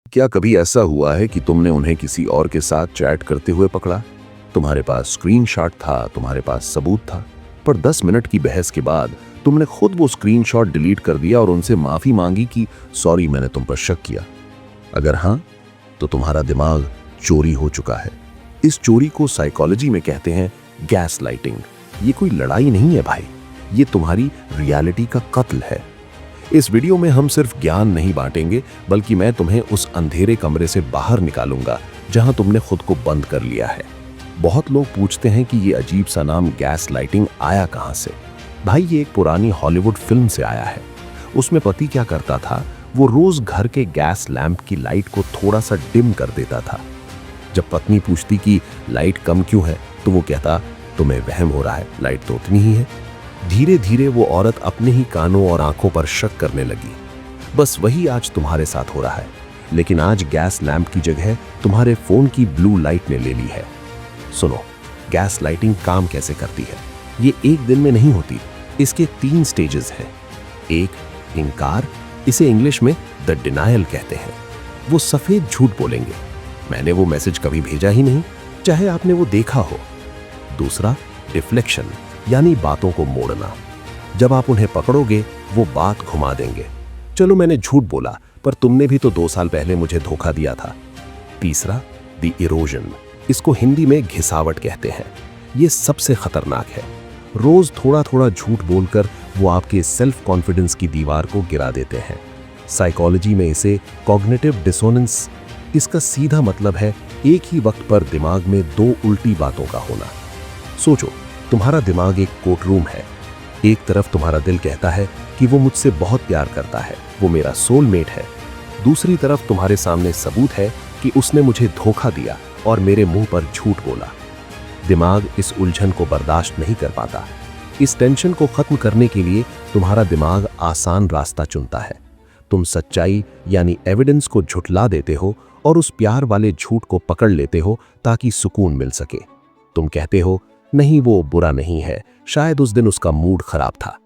क्या कभी ऐसा हुआ है कि तुमने उन्हें किसी और के साथ चैट करते हुए पकड़ा? तुम्हारे पास स्क्रीनशॉट था, तुम्हारे पास सबूत था, पर 10 मिनट की बहस के बाद तुमने खुद वो स्क्रीनशॉट डिलीट कर दिया और उनसे माफी मांगी कि सॉरी, मैंने तुम पर शक किया। अगर हाँ, तो तुम्हारा दिमाग चोरी हो चुका है। इस चोरी को साइकोलॉजी में कहते हैं गैस लाइटिंग। ये कोई लड़ाई नहीं है भाई, ये तुम्हारी रियलिटी का कत्ल है। इस वीडियो में हम सिर्फ ज्ञान नहीं बांटेंगे, बल्कि मैं तुम्हें उस अंधेरे कमरे से बाहर निकालूंगा जहां तुमने खुद को बंद कर लिया है। बहुत लोग पूछते हैं कि ये अजीब सा नाम गैस लाइटिंग आया कहां से। भाई, ये एक पुरानी हॉलीवुड फिल्म से आया है। उसमें पति क्या करता था, वो रोज घर के गैस लैंप की लाइट को थोड़ा सा डिम कर देता था। जब पत्नी पूछती कि लाइट कम क्यों है, तो वो कहता, तुम्हें वहम हो रहा है, लाइट तो उतनी ही है। धीरे धीरे वो औरत अपने ही कानों और आंखों पर शक करने लगी। बस वही आज तुम्हारे साथ हो रहा है, लेकिन आज गैस लैंप की जगह तुम्हारे फोन की ब्लू लाइट ने ले ली है। सुनो, गैस लाइटिंग काम कैसे करती है। ये एक दिन में नहीं होती, इसके 3 स्टेजेस हैं। एक, इनकार, इसे इंग्लिश में द डिनायल कहते हैं। वो सफेद झूठ बोलेंगे, मैंने वो मैसेज कभी भेजा ही नहीं, चाहे आपने वो देखा हो। दूसरा, डिफ्लेक्शन, यानी बातों को मोड़ना। जब आप उन्हें पकड़ोगे, वो बात घुमा देंगे। चलो, मैंने झूठ बोला, पर तुमने भी तो 2 साल पहले मुझे धोखा दिया था। तीसरा, द इरोजन, इसको हिंदी में घिसावट कहते हैं। ये सबसे खतरनाक है। रोज थोड़ा थोड़ा झूठ बोलकर वो आपके सेल्फ कॉन्फिडेंस की दीवार को गिरा देते हैं। साइकोलॉजी में इसे कॉग्निटिव डिसोनेंस। इसका सीधा मतलब है एक ही वक्त पर दिमाग में 2 उल्टी बातों का होना। सोचो, तुम्हारा दिमाग एक कोर्टरूम है। एक तरफ तुम्हारा दिल कहता है कि वो मुझसे बहुत प्यार करता है, वो मेरा सोलमेट है। दूसरी तरफ तुम्हारे सामने सबूत है कि उसने मुझे धोखा दिया और मेरे मुंह पर झूठ बोला। दिमाग इस उलझन को बर्दाश्त नहीं कर पाता। इस टेंशन को खत्म करने के लिए तुम्हारा दिमाग आसान रास्ता चुनता है। तुम सच्चाई यानी एविडेंस को झुठला देते हो और उस प्यार वाले झूठ को पकड़ लेते हो ताकि सुकून मिल सके। तुम कहते हो, नहीं, वो बुरा नहीं है, शायद उस दिन उसका मूड खराब था।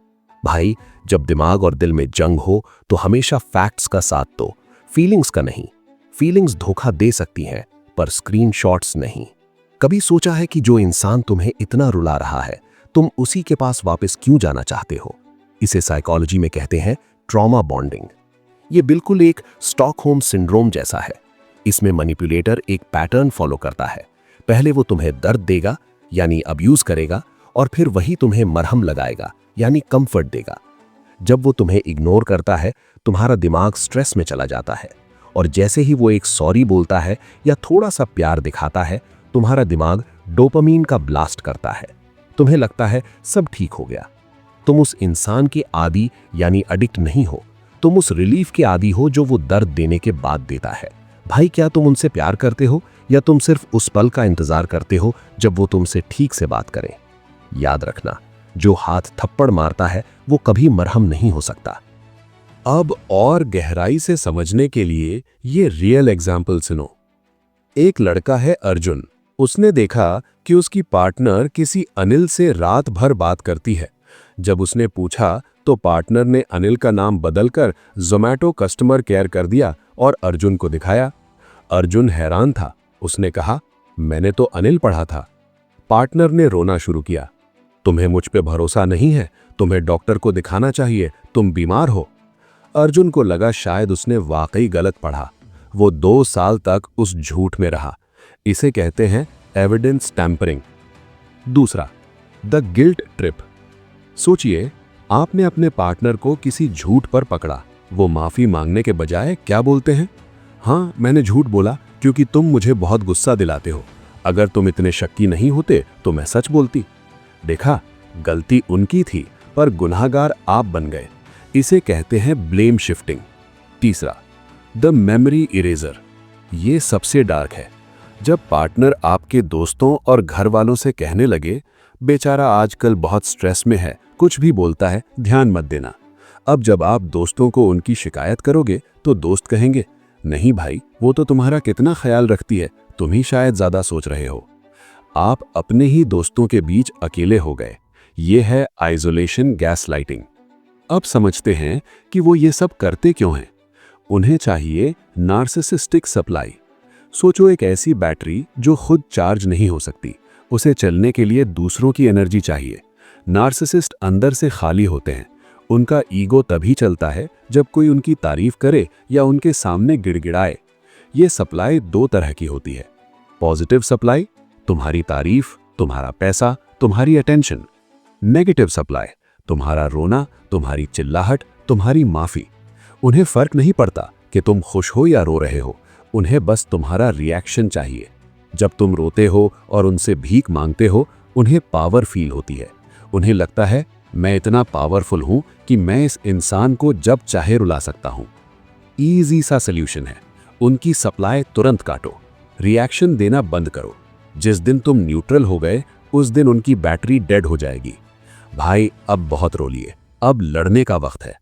भाई, जब दिमाग और दिल में जंग हो तो हमेशा फैक्ट्स का साथ दो, फीलिंग्स का नहीं। फीलिंग्स धोखा दे सकती हैं, पर स्क्रीनशॉट्स नहीं। कभी सोचा है कि जो इंसान तुम्हें इतना रुला रहा है, तुम उसी के पास वापस क्यों जाना चाहते हो? इसे साइकोलॉजी में कहते हैं ट्रॉमा बॉन्डिंग। ये बिल्कुल एक स्टॉकहोम सिंड्रोम जैसा है। इसमें मैनिपुलेटर एक पैटर्न फॉलो करता है। पहले वो तुम्हें दर्द देगा, यानी अब्यूज करेगा, और फिर वही तुम्हें मरहम लगाएगा, यानी कंफर्ट देगा। जब वो तुम्हें इग्नोर करता है, तुम्हारा दिमाग स्ट्रेस में चला जाता है, और जैसे ही वो एक सॉरी बोलता है या थोड़ा सा प्यार दिखाता है, तुम्हारा दिमाग डोपामीन का ब्लास्ट करता है। तुम्हें लगता है सब ठीक हो गया। तुम उस इंसान के आदी यानी एडिक्ट नहीं हो, तुम उस रिलीफ के आदी हो जो वो दर्द देने के बाद देता है। भाई, क्या तुम उनसे प्यार करते हो, या तुम सिर्फ उस पल का इंतजार करते हो जब वो तुमसे ठीक से बात करें? याद रखना, जो हाथ थप्पड़ मारता है वो कभी मरहम नहीं हो सकता। अब और गहराई से समझने के लिए ये रियल एग्जाम्पल सुनो। एक लड़का है अर्जुन। उसने देखा कि उसकी पार्टनर किसी अनिल से रात भर बात करती है। जब उसने पूछा तो पार्टनर ने अनिल का नाम बदलकर ज़ोमैटो कस्टमर केयर कर दिया और अर्जुन को दिखाया। अर्जुन हैरान था। उसने कहा, मैंने तो अनिल पढ़ा था। पार्टनर ने रोना शुरू किया। तुम्हें मुझ पे भरोसा नहीं है, तुम्हें डॉक्टर को दिखाना चाहिए, तुम बीमार हो। अर्जुन को लगा शायद उसने वाकई गलत पढ़ा। वो 2 साल तक उस झूठ में रहा। इसे कहते हैं एविडेंस टैंपरिंग। दूसरा, द गिल्ट ट्रिप। सोचिए, आपने अपने पार्टनर को किसी झूठ पर पकड़ा। वो माफी मांगने के बजाय क्या बोलते हैं? हाँ, मैंने झूठ बोला क्योंकि तुम मुझे बहुत गुस्सा दिलाते हो। अगर तुम इतने शक्की नहीं होते तो मैं सच बोलती। देखा, गलती उनकी थी, पर गुनहगार आप बन गए। इसे कहते हैं ब्लेम शिफ्टिंग। तीसरा, द मेमोरी इरेजर। ये सबसे डार्क है। जब पार्टनर आपके दोस्तों और घर वालों से कहने लगे, बेचारा आजकल बहुत स्ट्रेस में है, कुछ भी बोलता है, ध्यान मत देना। अब जब आप दोस्तों को उनकी शिकायत करोगे तो दोस्त कहेंगे, नहीं भाई, वो तो तुम्हारा कितना ख्याल रखती है, तुम ही शायद ज्यादा सोच रहे हो। आप अपने ही दोस्तों के बीच अकेले हो गए। ये है आइसोलेशन गैसलाइटिंग। अब समझते हैं कि वो ये सब करते क्यों हैं। उन्हें चाहिए नार्सिसिस्टिक सप्लाई। सोचो एक ऐसी बैटरी जो खुद चार्ज नहीं हो सकती, उसे चलने के लिए दूसरों की एनर्जी चाहिए। नार्सिसिस्ट अंदर से खाली होते हैं। उनका ईगो तभी चलता है जब कोई उनकी तारीफ करे या उनके सामने गिड़गिड़ाए। ये सप्लाई दो तरह की होती है। पॉजिटिव सप्लाई, तुम्हारी तारीफ, तुम्हारा पैसा, तुम्हारी अटेंशन। नेगेटिव सप्लाई, तुम्हारा रोना, तुम्हारी चिल्लाहट, तुम्हारी माफी। उन्हें फर्क नहीं पड़ता कि तुम खुश हो या रो रहे हो, उन्हें बस तुम्हारा रिएक्शन चाहिए। जब तुम रोते हो और उनसे भीख मांगते हो, उन्हें पावर फील होती है। उन्हें लगता है मैं इतना पावरफुल हूं कि मैं इस इंसान को जब चाहे रुला सकता हूं। ईजी सा सल्यूशन है, उनकी सप्लाई तुरंत काटो, रिएक्शन देना बंद करो। जिस दिन तुम न्यूट्रल हो गए, उस दिन उनकी बैटरी डेड हो जाएगी। भाई अब बहुत रो लिए, अब लड़ने का वक्त है।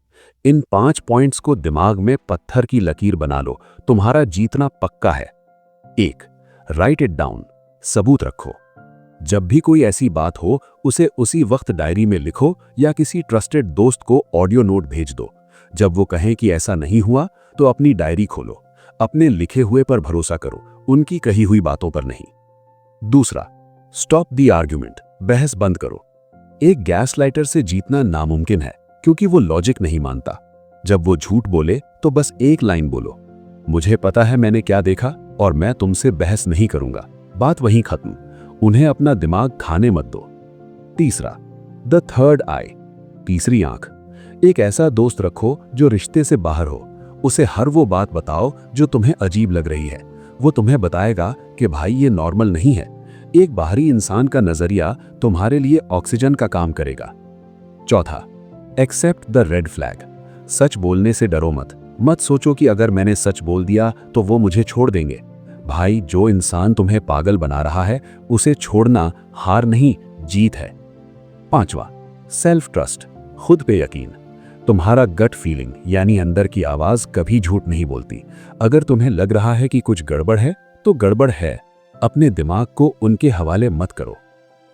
इन 5 पॉइंट्स को दिमाग में पत्थर की लकीर बना लो, तुम्हारा जीतना पक्का है। 1. राइट इट डाउन, सबूत रखो। जब भी कोई ऐसी बात हो, उसे उसी वक्त डायरी में लिखो या किसी ट्रस्टेड दोस्त को ऑडियो नोट भेज दो। जब वो कहें कि ऐसा नहीं हुआ, तो अपनी डायरी खोलो, अपने लिखे हुए पर भरोसा करो, उनकी कही हुई बातों पर नहीं। 2. स्टॉप द आर्ग्यूमेंट, बहस बंद करो। एक गैसलाइटर से जीतना नामुमकिन है, क्योंकि वो लॉजिक नहीं मानता। जब वो झूठ बोले तो बस एक लाइन बोलो, मुझे पता है मैंने क्या देखा और मैं तुमसे बहस नहीं करूंगा। बात वहीं खत्म। उन्हें अपना दिमाग खाने मत दो। 3. द थर्ड आई, तीसरी आंख। एक ऐसा दोस्त रखो जो रिश्ते से बाहर हो। उसे हर वो बात बताओ जो तुम्हें अजीब लग रही है। वो तुम्हें बताएगा कि भाई ये नॉर्मल नहीं है। एक बाहरी इंसान का नजरिया तुम्हारे लिए ऑक्सीजन का काम करेगा। 4. एक्सेप्ट द रेड फ्लैग, सच बोलने से डरो मत। मत सोचो कि अगर मैंने सच बोल दिया तो वो मुझे छोड़ देंगे। भाई जो इंसान तुम्हें पागल बना रहा है, उसे छोड़ना हार नहीं, जीत है। 5. सेल्फ ट्रस्ट, खुद पे यकीन। तुम्हारा गट फीलिंग यानी अंदर की आवाज कभी झूठ नहीं बोलती। अगर तुम्हें लग रहा है कि कुछ गड़बड़ है, तो गड़बड़ है। अपने दिमाग को उनके हवाले मत करो।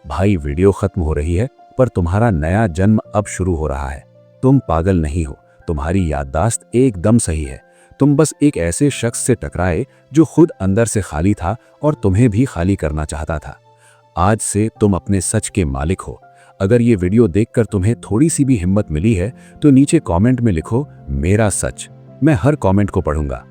भाई वीडियो खत्म हो रही है, पर तुम्हारा नया जन्म अब शुरू हो रहा है। तुम पागल नहीं हो, तुम्हारी याददाश्त एकदम सही है। तुम बस एक ऐसे शख्स से टकराए जो खुद अंदर से खाली था और तुम्हें भी खाली करना चाहता था। आज से तुम अपने सच के मालिक हो। अगर ये वीडियो देखकर तुम्हें थोड़ी सी भी हिम्मत मिली है, तो नीचे कमेंट में लिखो मेरा सच। मैं हर कमेंट को पढ़ूंगा।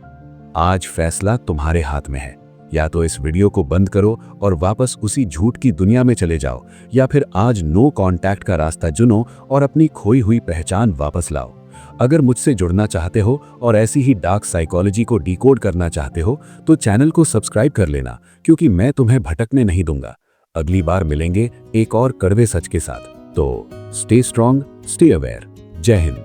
आज फैसला तुम्हारे हाथ में है। या तो इस वीडियो को बंद करो और वापस उसी झूठ की दुनिया में चले जाओ, या फिर आज नो कांटेक्ट का रास्ता चुनो और अपनी खोई हुई पहचान वापस लाओ। अगर मुझसे जुड़ना चाहते हो और ऐसी ही डार्क साइकोलॉजी को डिकोड करना चाहते हो, तो चैनल को सब्सक्राइब कर लेना, क्योंकि मैं तुम्हें भटकने नहीं दूंगा। अगली बार मिलेंगे एक और कड़वे सच के साथ। तो स्टे स्ट्रांग, स्टे अवेयर। जय हिंद।